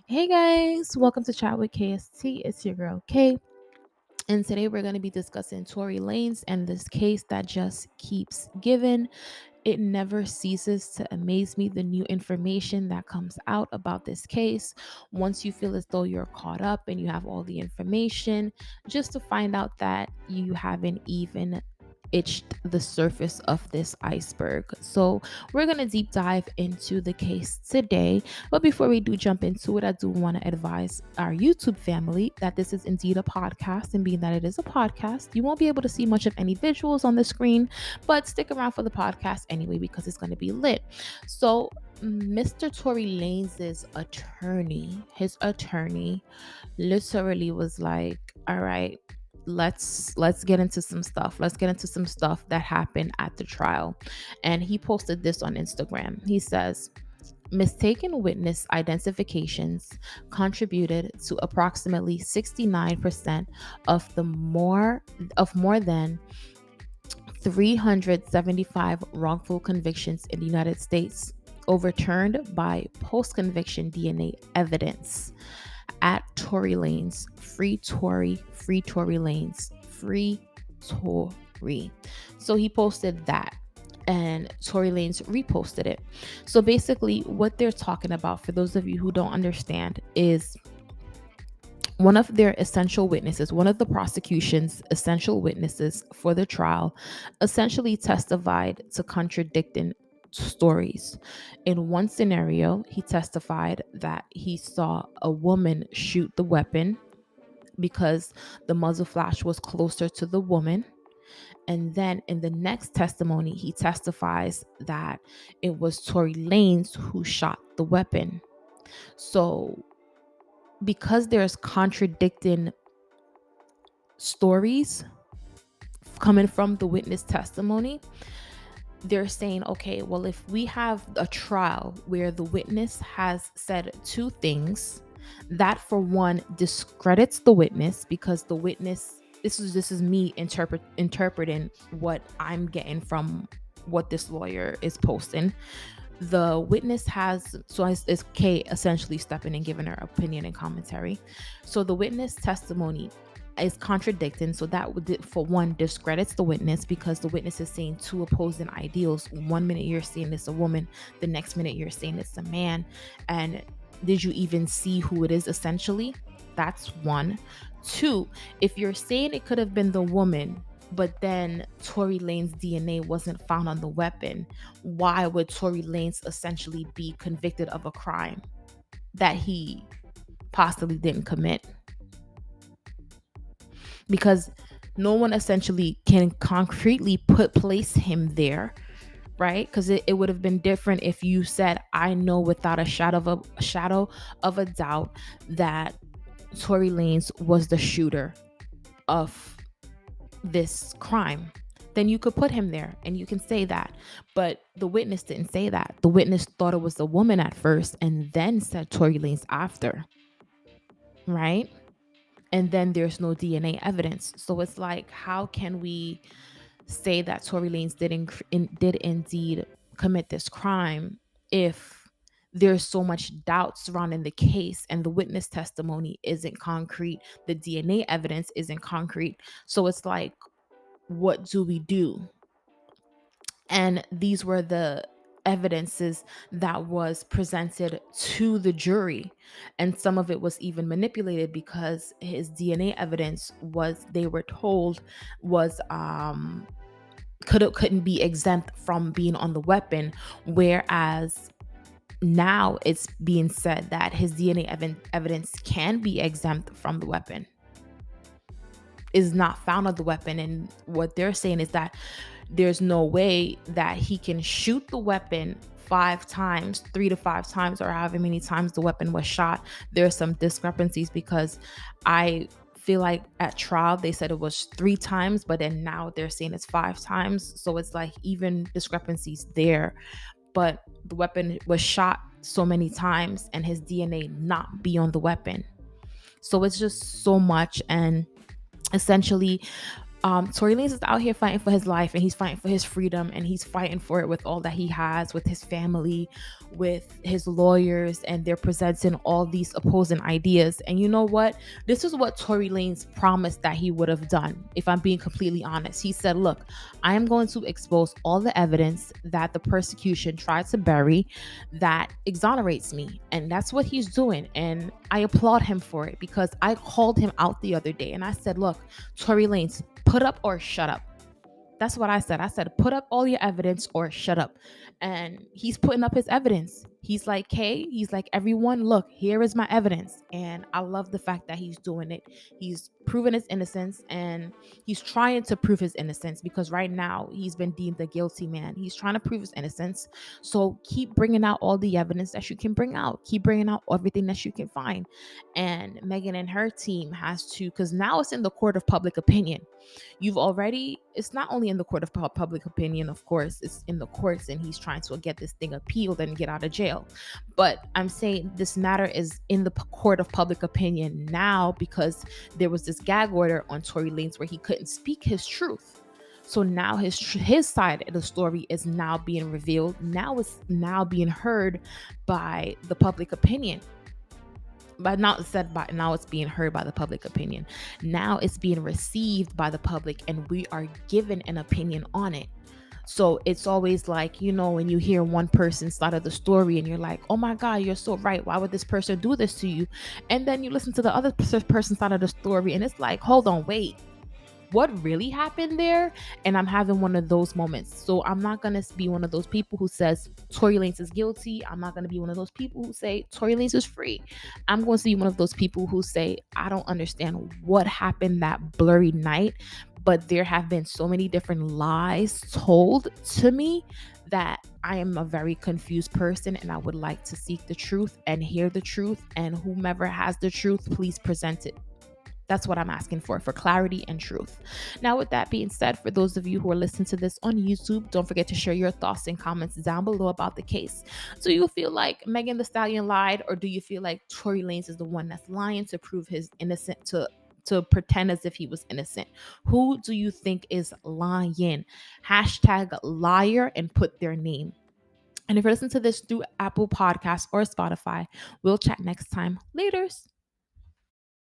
Hey guys, welcome to Chat with KST. It's your girl Kay, and today we're going to be discussing Tory Lanez and this case that just keeps giving. It never ceases to amaze me the new information that comes out about this case. Once you feel as though you're caught up and you have all the information, just to find out that you haven't even itched the surface of this iceberg. So, we're going to deep dive into the case today. But before we do jump into it, I do want to advise our YouTube family that this is indeed a podcast. And being that it is a podcast, you won't be able to see much of any visuals on the screen, but stick around for the podcast anyway because it's going to be lit. So, Mr. Tory Lanez's attorney, his attorney, literally was like, "All right, let's get into some stuff. Let's get into some stuff that happened at the trial." And he posted this on Instagram. He says, "Mistaken witness identifications contributed to approximately 69% of more than 375 wrongful convictions in the United States, overturned by post-conviction DNA evidence. At Tory Lanez, free Tory, free Tory Lanez, free Tory." So he posted that, and Tory Lanez reposted it. So basically, what they're talking about, for those of you who don't understand, is one of their essential witnesses, one of the prosecution's essential witnesses for the trial, essentially testified to contradicting stories. In one scenario, he testified that he saw a woman shoot the weapon because the muzzle flash was closer to the woman. And then in the next testimony, he testifies that it was Tory Lanez who shot the weapon. So, because there's contradicting stories coming from the witness testimony, they're saying, okay, well, if we have a trial where the witness has said two things, that for one discredits the witness, because the witness, this is me interpreting what I'm getting from what this lawyer is posting. The witness has, so it's Kay essentially stepping and giving her opinion and commentary. So the witness testimony is contradicting. So that would, for one, discredits the witness, because the witness is saying two opposing ideals. One minute you're saying it's a woman, the next minute you're saying it's a man. And did you even see who it is essentially? That's one. Two, if you're saying it could have been the woman, but then Tory Lanez's DNA wasn't found on the weapon, why would Tory Lanez essentially be convicted of a crime that he possibly didn't commit? Because no one essentially can concretely place him there, right? Because it would have been different if you said, "I know without a shadow of a doubt that Tory Lanez was the shooter of this crime." Then you could put him there and you can say that. But the witness didn't say that. The witness thought it was the woman at first and then said Tory Lanez after, right? And then there's no DNA evidence. So it's like, how can we say that Tory Lanez did indeed commit this crime if there's so much doubt surrounding the case and the witness testimony isn't concrete, the DNA evidence isn't concrete? So it's like, what do we do? And these were the evidences that was presented to the jury, and some of it was even manipulated, because his DNA evidence was, they were told, was couldn't be exempt from being on the weapon, whereas now it's being said that his DNA evidence can be exempt from the weapon, is not found on the weapon. And what they're saying is that there's no way that he can shoot the weapon 5 times, 3 to 5 times, or however many times the weapon was shot. There's some discrepancies, because I feel like at trial they said it was 3 times, but then now they're saying it's 5 times. So it's like even discrepancies there. But the weapon was shot so many times and his DNA not be on the weapon. So it's just so much. And essentially, Tory Lanez is out here fighting for his life, and he's fighting for his freedom, and he's fighting for it with all that he has, with his family, with his lawyers, and they're presenting all these opposing ideas. And you know what? This is what Tory Lanez promised that he would have done. If I'm being completely honest, he said, "Look, I am going to expose all the evidence that the persecution tried to bury, that exonerates me," and that's what he's doing. And I applaud him for it, because I called him out the other day, and I said, "Look, Tory Lanez, put up or shut up." That's what I said. I said, put up all your evidence or shut up. And he's putting up his evidence. He's like, hey, he's like, everyone, look, here is my evidence. And I love the fact that he's doing it. He's proven his innocence, and he's trying to prove his innocence, because right now he's been deemed a guilty man. He's trying to prove his innocence. So keep bringing out all the evidence that you can bring out. Keep bringing out everything that you can find. And Megan and her team has to, because now it's in the court of public opinion. It's not only in the court of public opinion, of course, it's in the courts, and he's trying to get this thing appealed and get out of jail. But I'm saying this matter is in the court of public opinion now, because there was this gag order on Tory Lanez where he couldn't speak his truth. So now his side of the story is now being revealed. Now it's now being heard by the public opinion. But not said by now, it's being heard by the public opinion. Now it's being received by the public, and we are given an opinion on it. So it's always like, when you hear one person's side of the story and you're like, oh my God, you're so right. Why would this person do this to you? And then you listen to the other person's side of the story, and it's like, hold on, wait, what really happened there? And I'm having one of those moments. So I'm not going to be one of those people who says Tory Lanez is guilty. I'm not going to be one of those people who say Tory Lanez is free. I'm going to be one of those people who say, I don't understand what happened that blurry night, but there have been so many different lies told to me that I am a very confused person, and I would like to seek the truth and hear the truth. And whomever has the truth, please present it. That's what I'm asking for clarity and truth. Now, with that being said, for those of you who are listening to this on YouTube, don't forget to share your thoughts and comments down below about the case. Do you feel like Megan Thee Stallion lied, or do you feel like Tory Lanez is the one that's lying to prove his innocent, to pretend as if he was innocent? Who do you think is lying? Hashtag liar and put their name. And if you're listening to this through Apple Podcasts or Spotify, we'll chat next time. Laters.